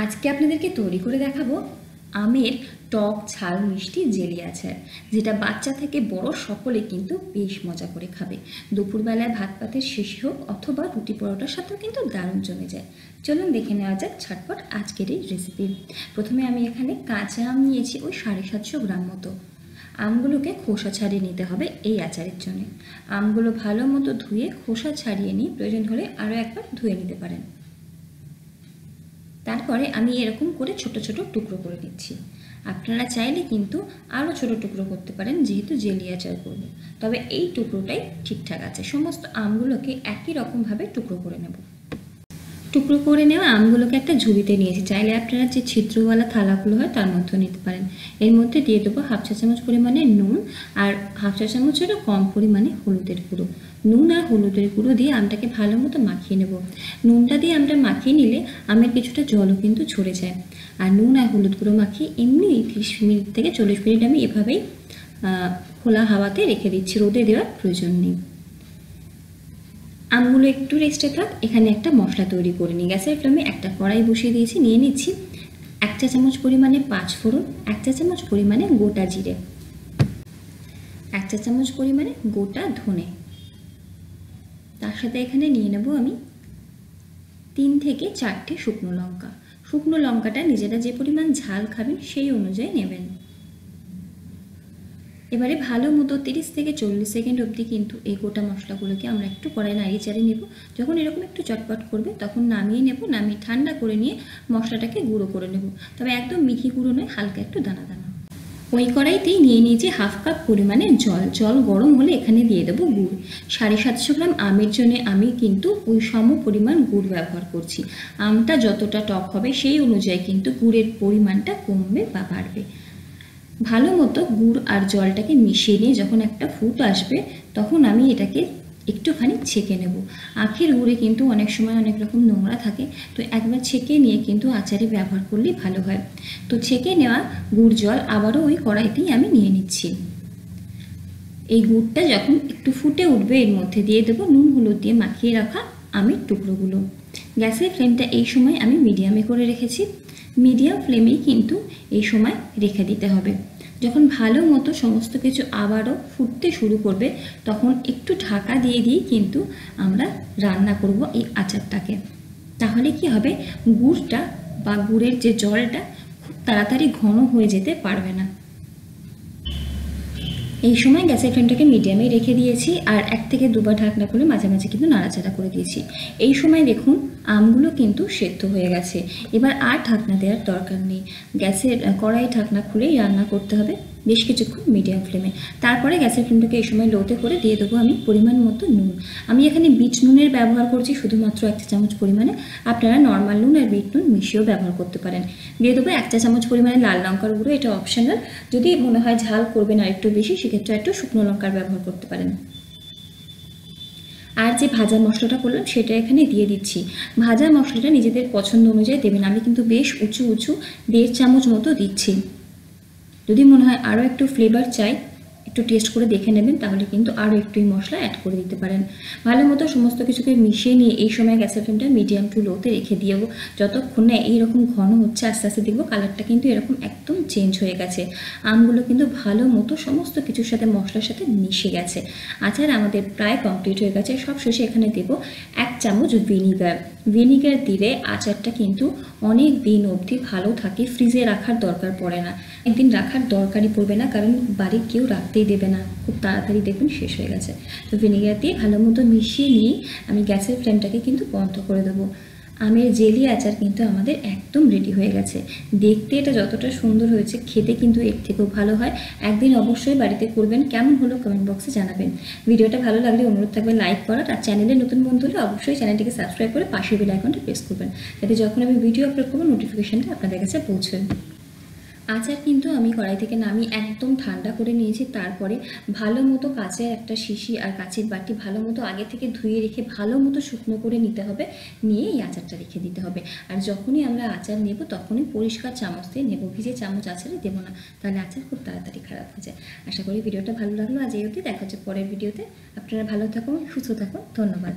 আজকে আপনাদেরকে তৈরি করে দেখাবো আমের টক ঝাল মিষ্টি জেলি আচার, যেটা বাচ্চা থেকে বড় সকলে কিন্তু বেশ মজা করে খাবে। দুপুরবেলায় ভাত পাতের শেষে হোক অথবা রুটি পরোটার সাথেও কিন্তু দারুণ জমে যায়। চলুন দেখে নেওয়া যাক ঝটপট আজকের এই রেসিপি। প্রথমে আমি এখানে কাঁচা আম নিয়েছি ওই 750 গ্রাম মতো। আমগুলোকে খোসা ছাড়িয়ে নিতে হবে এই আচারের জন্য। আমগুলো ভালো মতো ধুয়ে খোসা ছাড়িয়ে নিয়ে প্রয়োজন হলে আরও একবার ধুয়ে নিতে পারেন। তারপরে আমি এরকম করে ছোট ছোট টুকরো করে দিচ্ছি। আপনারা চাইলে কিন্তু আরও ছোট টুকরো করতে পারেন, যেহেতু জেলি আচার করব। তবে এই টুকরোটাই ঠিকঠাক আছে। সমস্ত আমগুলোকে একই রকমভাবে টুকরো করে নেব। টুকরো করে নেওয়া আমগুলোকে একটা ঝুড়িতে নিয়েছি। চাইলে আপনারা যে ছিদ্রওয়ালা থালাগুলো হয় তার মধ্যে নিতে পারেন। এর মধ্যে দিয়ে দেবো 1/2 চা চামচ পরিমাণে নুন আর 1/2 চা চামচেরও কম পরিমাণে হলুদের গুঁড়ো। নুন আর হলুদের গুঁড়ো দিয়ে আমটাকে ভালো মতো মাখিয়ে নেব। নুনটা দিয়ে আমটা মাখিয়ে নিলে আমের কিছুটা জলও কিন্তু ঝরে যায়। আর নুন আর হলুদ গুঁড়ো মাখিয়ে এমনি 30 মিনিট থেকে 40 মিনিট আমি এভাবেই খোলা হাওয়াতে রেখে দিচ্ছি, রোদে দেওয়ার প্রয়োজন নেই। আমগুলো একটু রেস্টে থাক, এখানে একটা মশলা তৈরি করে নিই। গ্যাসের ফ্লেমে একটা কড়াই বসিয়ে দিয়েছি। নিয়ে নিচ্ছি 1 চা চামচ পরিমাণে 5 ফোড়ন, 1 চা চামচ পরিমাণে গোটা জিরে, 1 চা চামচ পরিমাণে গোটা ধনে। তার সাথে এখানে নিয়ে নেব আমি 3 থেকে 4টে শুকনো লঙ্কা। শুকনো লঙ্কাটা নিজেরা যে পরিমাণ ঝাল খাবেন সেই অনুযায়ী নেবেন। এবারে ভালো মতো 30 থেকে 40 সেকেন্ড অবধি কিন্তু এই গোটা মশলাগুলোকে আমরা একটু কড়াই নাড়িয়ে চাড়িয়ে নেব। যখন এরকম একটু চটপট করবে তখন নামিয়ে নেব। নামিয়ে ঠান্ডা করে নিয়ে মশলাটাকে গুঁড়ো করে নেব। তবে একদম মিহি গুঁড়ো নয়, হালকা একটু দানা দানা। ওই কড়াইতেই নিয়ে নিয়েছি 1/2 কাপ পরিমাণে জল। জল গরম হলে এখানে দিয়ে দেবো গুড়। 750 গ্রাম আমের জন্য আমি কিন্তু ওই সম পরিমাণ গুড় ব্যবহার করছি। আমটা যতটা টক হবে সেই অনুযায়ী কিন্তু গুড়ের পরিমাণটা কমবে বা বাড়বে। ভালো মতো গুড় আর জলটাকে মিশিয়ে নিয়ে যখন একটা ফুট আসবে তখন আমি এটাকে একটুখানি ছেঁকে নেব। আখের গুড়ে কিন্তু অনেক সময় অনেক রকম নোংরা থাকে, তো একবার ছেঁকে নিয়ে কিন্তু আচারে ব্যবহার করলেই ভালো হয়। তো ছেঁকে নেওয়া গুড় জল আবারও ওই কড়াইতেই আমি নিয়ে নিচ্ছি। এই গুড়টা যখন একটু ফুটে উঠবে এর মধ্যে দিয়ে দেবো নুন হলুদ দিয়ে মাখিয়ে রাখা আমের টুকরোগুলো। গ্যাসের ফ্লেমটা এই সময় আমি মিডিয়ামে করে রেখেছি। মিডিয়াম ফ্লেমেই কিন্তু এই সময় রেখে দিতে হবে। যখন ভালো মতো সমস্ত কিছু আবারও ফুটতে শুরু করবে তখন একটু ঢাকা দিয়ে দিয়ে কিন্তু আমরা রান্না করব এই আচারটাকে। তাহলে কি হবে, গুড়টা বা গুড়ের যে জলটা খুব তাড়াতাড়ি ঘন হয়ে যেতে পারবে না। এই সময় গ্যাসের ফ্লেমটাকে মিডিয়ামে রেখে দিয়েছি আর 1 থেকে 2 বার ঢাকনা খুলে মাঝে মাঝে কিন্তু নাড়াচাড়া করে দিয়েছি। এই সময় দেখুন আমগুলো কিন্তু সেদ্ধ হয়ে গেছে। এবার আর ঢাকনা দেওয়ার দরকার নেই। গ্যাসের কড়াই ঢাকনা খুলেই রান্না করতে হবে বেশ কিছুক্ষণ মিডিয়াম ফ্লেমে। তারপরে গ্যাসের ফ্লেমটাকে এই সময় লোতে করে দিয়ে দেবো আমি পরিমাণ মতো নুন। আমি এখানে বিট নুনের ব্যবহার করছি শুধুমাত্র 1 চা চামচ পরিমাণে। আপনারা নর্মাল নুন আর বিট নুন মিশিয়েও ব্যবহার করতে পারেন। দিয়ে দেবো 1 চা চামচ পরিমাণে লাল লঙ্কার গুঁড়ো। এটা অপশনাল, যদি মনে হয় ঝাল করবেন আর একটু বেশি সেক্ষেত্রে একটু শুকনো লঙ্কার ব্যবহার করতে পারেন। আর যে ভাজা মশলাটা করলাম সেটা এখানে দিয়ে দিচ্ছি। ভাজা মশলাটা নিজেদের পছন্দ অনুযায়ী দেবেন। আমি কিন্তু বেশ উঁচু উঁচু 1.5 চামচ মতো দিচ্ছি। যদি মনে হয় আরও একটু ফ্লেভার চাই, একটু টেস্ট করে দেখে নেবেন, তাহলে কিন্তু আরও একটু মশলা অ্যাড করে দিতে পারেন। ভালো মতো সমস্ত কিছুকে মিশিয়ে নিয়ে এই সময় গ্যাসের ফ্লেমটা মিডিয়াম টু লোতে রেখে দিয়েবো। যতক্ষণ না এইরকম ঘন হচ্ছে আস্তে আস্তে দেখবো কালারটা কিন্তু এরকম একদম চেঞ্জ হয়ে গেছে। আমগুলো কিন্তু ভালো মতো সমস্ত কিছুর সাথে মশলার সাথে মিশে গেছে। আচার আমাদের প্রায় কমপ্লিট হয়ে গেছে। সব শেষে এখানে দেবো 1 চামচ ভিনিগার। ভিনিগার দিলে আচারটা কিন্তু অনেক দিন অবধি ভালো থাকে, ফ্রিজে রাখার দরকার পড়ে না। একদিন রাখার দরকারই পড়বে না, কারণ বাড়ির কেউ রাখতেই দেবে না, খুব তাড়াতাড়ি দেখবেন শেষ হয়ে গেছে। তো ভিনিগার দিয়ে ভালো মতো মিশিয়ে নিয়ে আমি গ্যাসের ফ্লেমটাকে কিন্তু বন্ধ করে দেবো। আমের জেলি আচার কিন্তু আমাদের একদম রেডি হয়ে গেছে। দেখতে এটা যতটা সুন্দর হয়েছে খেতে কিন্তু এর থেকেও ভালো হয়। একদিন অবশ্যই বাড়িতে করবেন। কেমন হলো কমেন্ট বক্সে জানাবেন। ভিডিওটা ভালো লাগলে অনুরোধ থাকবে লাইক করার, আর চ্যানেলে নতুন বন্ধু হলে অবশ্যই চ্যানেলটিকে সাবস্ক্রাইব করে পাশের বেল আইকনটা প্রেস করবেন, যাতে যখন আমি ভিডিও আপলোড করবো নোটিফিকেশনটা আপনাদের কাছে পৌঁছবে। আচার কিন্তু আমি কড়াই থেকে নামিয়ে একদম ঠান্ডা করে নিয়েছি। তারপরে ভালো মতো কাচের একটা শিশি আর কাচের বাটি ভালো মতো আগে থেকে ধুয়ে রেখে ভালো মতো শুকনো করে নিতে হবে। নিয়ে এই আচারটা রেখে দিতে হবে। আর যখনই আমরা আচার নেব তখনই পরিষ্কার চামচ দিয়ে নেব, ভিজে চামচ আচারে দেবো না, তাহলে আচার খুব তাড়াতাড়ি খারাপ হয়ে যায়। আশা করি ভিডিওটা ভালো লাগলো। আজ এই অবধি, দেখা হচ্ছে পরের ভিডিওতে। আপনারা ভালো থাকুন, সুস্থ থাকুন, ধন্যবাদ।